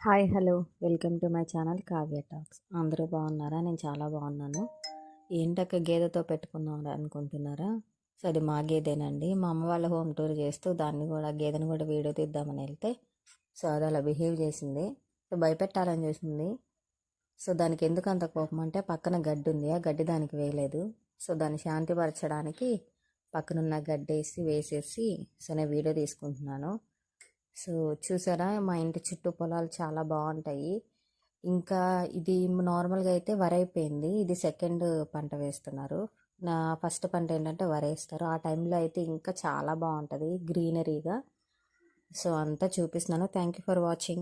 Hi hello welcome to my channel Kavya talks. అందరూ బాగున్నారా? నేను చాలా బాగున్నాను. ఏంటక్క గేదెతో పెట్టుకున్నాం అనుకుంటున్నారా? సో అది మా గేదెనండి. మా అమ్మ వాళ్ళ హోమ్ టూర్ చేస్తూ గేదెని కూడా వీడియో తీద్దామని వెళ్తే సో అది అలా బిహేవ్ చేసింది. సో భయపెట్టాలని చూసింది. సో దానికి ఎందుకు అంత కోపం అంటే పక్కన గడ్డి ఉంది, ఆ గడ్డి దానికి వేయలేదు. సో దాన్ని శాంతిపరచడానికి పక్కనున్న గడ్డి వేసేసి సో నేను వీడియో తీసుకుంటున్నాను. సో చూసారా, మా ఇంటి చుట్టూ పొలాలు చాలా బాగుంటాయి. ఇంకా ఇది నార్మల్గా అయితే వరి అయిపోయింది, ఇది సెకండ్ పంట వేస్తున్నారు. నా ఫస్ట్ పంట ఏంటంటే వరి వేస్తారు. ఆ టైంలో అయితే ఇంకా చాలా బాగుంటుంది గ్రీనరీగా. సో అంతా చూపిస్తున్నాను. Thank you for watching.